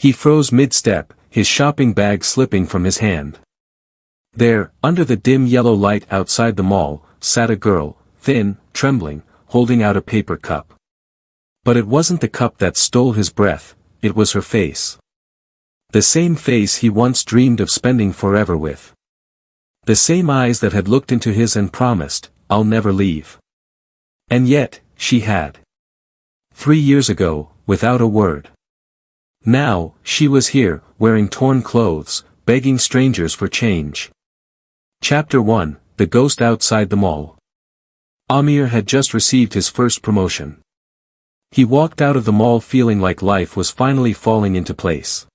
He froze mid-step, his shopping bag slipping from his hand. There, under the dim yellow light outside the mall, sat a girl, thin, trembling, holding out a paper cup. But it wasn't the cup that stole his breath, it was her face. The same face he once dreamed of spending forever with. The same eyes that had looked into his and promised, "I'll never leave." And yet, she had. 3 years ago, without a word. Now, she was here, wearing torn clothes, begging strangers for change. Chapter 1, The Ghost Outside the Mall. Aamir had just received his first promotion. He walked out of the mall feeling like life was finally falling into place.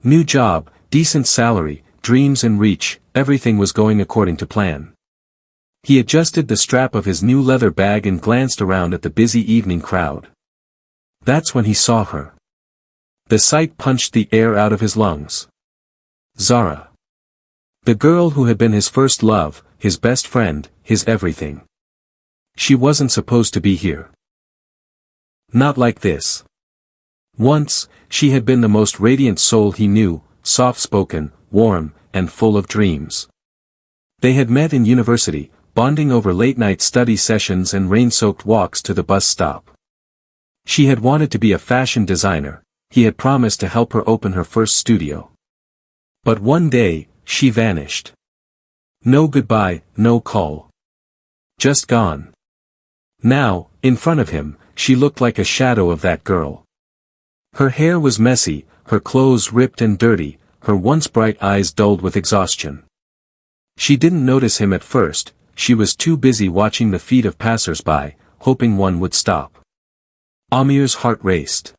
New job, decent salary, dreams in reach, everything was going according to plan. He adjusted the strap of his new leather bag and glanced around at the busy evening crowd. That's when he saw her. The sight punched the air out of his lungs. Zara. The girl who had been his first love, his best friend, his everything. She wasn't supposed to be here. Not like this. Once, she had been the most radiant soul he knew, soft-spoken, warm, and full of dreams. They had met in university, bonding over late-night study sessions and rain-soaked walks to the bus stop. She had wanted to be a fashion designer, he had promised to help her open her first studio. But one day, she vanished. No goodbye, no call. Just gone. Now, in front of him, she looked like a shadow of that girl. Her hair was messy, her clothes ripped and dirty, her once bright eyes dulled with exhaustion. She didn't notice him at first, she was too busy watching the feet of passers-by, hoping one would stop. Aamir's heart raced.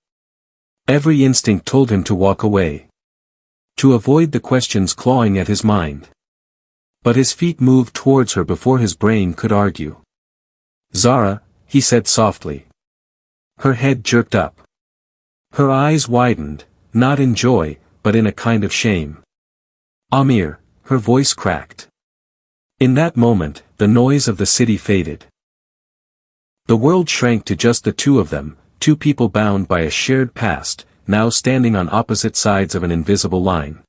Every instinct told him to walk away. To avoid the questions clawing at his mind. But his feet moved towards her before his brain could argue. "Zara," he said softly. Her head jerked up. Her eyes widened, not in joy, but in a kind of shame. "Aamir," her voice cracked. In that moment, the noise of the city faded. The world shrank to just the two of them, two people bound by a shared past, now standing on opposite sides of an invisible line.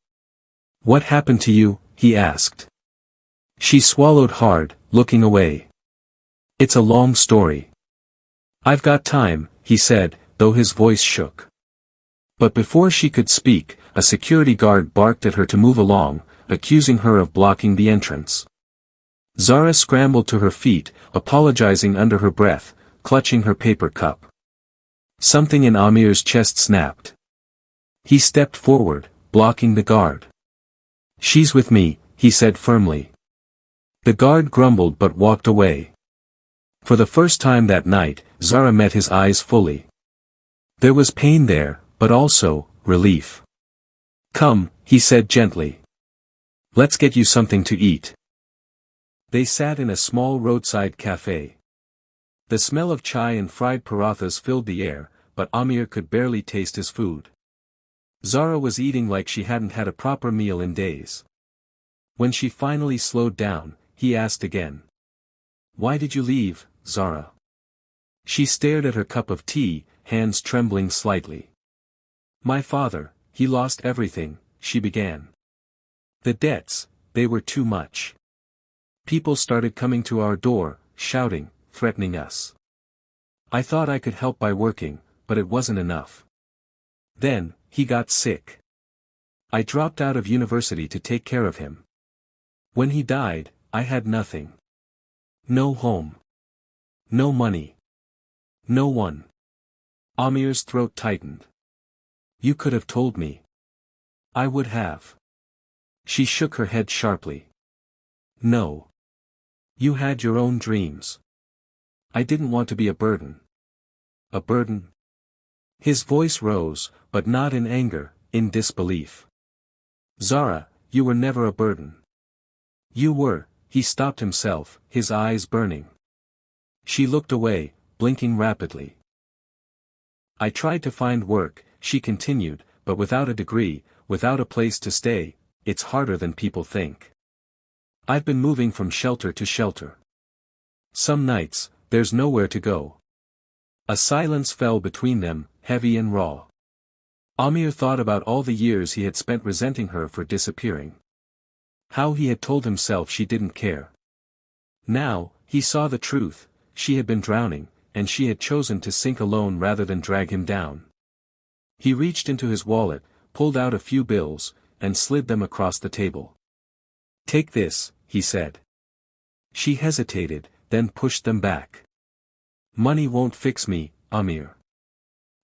"What happened to you?" he asked. She swallowed hard, looking away. "It's a long story." "I've got time," he said, though his voice shook. But before she could speak, a security guard barked at her to move along, accusing her of blocking the entrance. Zara scrambled to her feet, apologizing under her breath, clutching her paper cup. Something in Aamir's chest snapped. He stepped forward, blocking the guard. "She's with me," he said firmly. The guard grumbled but walked away. For the first time that night, Zara met his eyes fully. There was pain there, but also, relief. "Come," he said gently. "Let's get you something to eat." They sat in a small roadside cafe. The smell of chai and fried parathas filled the air, but Aamir could barely taste his food. Zara was eating like she hadn't had a proper meal in days. When she finally slowed down, he asked again. "Why did you leave, Zara?" She stared at her cup of tea, hands trembling slightly. "My father, he lost everything," she began. "The debts, they were too much. People started coming to our door, shouting, threatening us. I thought I could help by working, but it wasn't enough. Then, he got sick. I dropped out of university to take care of him. When he died, I had nothing. No home. No money. No one." Aamir's throat tightened. "You could have told me." "I would have." She shook her head sharply. "No. You had your own dreams. I didn't want to be a burden." "A burden?" His voice rose, but not in anger, in disbelief. "Zara, you were never a burden." "You were," he stopped himself, his eyes burning. She looked away, blinking rapidly. "I tried to find work," she continued, "but without a degree, without a place to stay, it's harder than people think. I've been moving from shelter to shelter. Some nights, there's nowhere to go." A silence fell between them, heavy and raw. Aamir thought about all the years he had spent resenting her for disappearing. How he had told himself she didn't care. Now, he saw the truth, she had been drowning, and she had chosen to sink alone rather than drag him down. He reached into his wallet, pulled out a few bills, and slid them across the table. "Take this," he said. She hesitated, then pushed them back. "Money won't fix me, Aamir."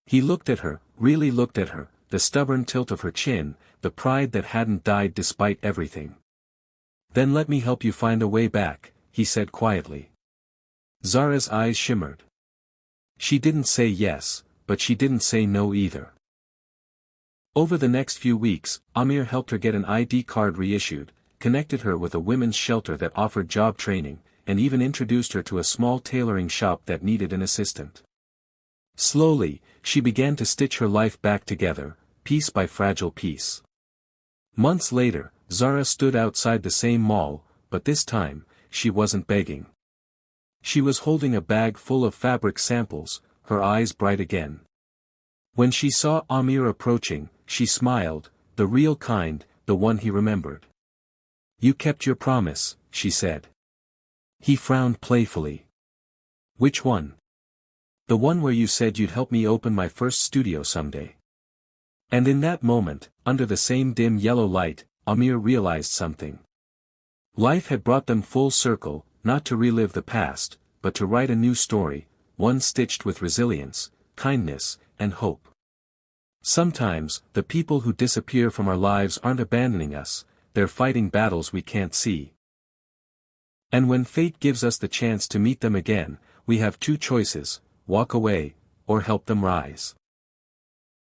He looked at her, really looked at her, the stubborn tilt of her chin, the pride that hadn't died despite everything. "Then let me help you find a way back," he said quietly. Zara's eyes shimmered. She didn't say yes, but she didn't say no either. Over the next few weeks, Aamir helped her get an ID card reissued, connected her with a women's shelter that offered job training, and even introduced her to a small tailoring shop that needed an assistant. Slowly, she began to stitch her life back together, piece by fragile piece. Months later, Zara stood outside the same mall, but this time, she wasn't begging. She was holding a bag full of fabric samples, her eyes bright again. When she saw Aamir approaching, she smiled, the real kind, the one he remembered. "You kept your promise," she said. He frowned playfully. "Which one?" "The one where you said you'd help me open my first studio someday." And in that moment, under the same dim yellow light, Aamir realized something. Life had brought them full circle, not to relive the past, but to write a new story, one stitched with resilience, kindness, and hope. Sometimes, the people who disappear from our lives aren't abandoning us, they're fighting battles we can't see. And when fate gives us the chance to meet them again, we have two choices: walk away, or help them rise.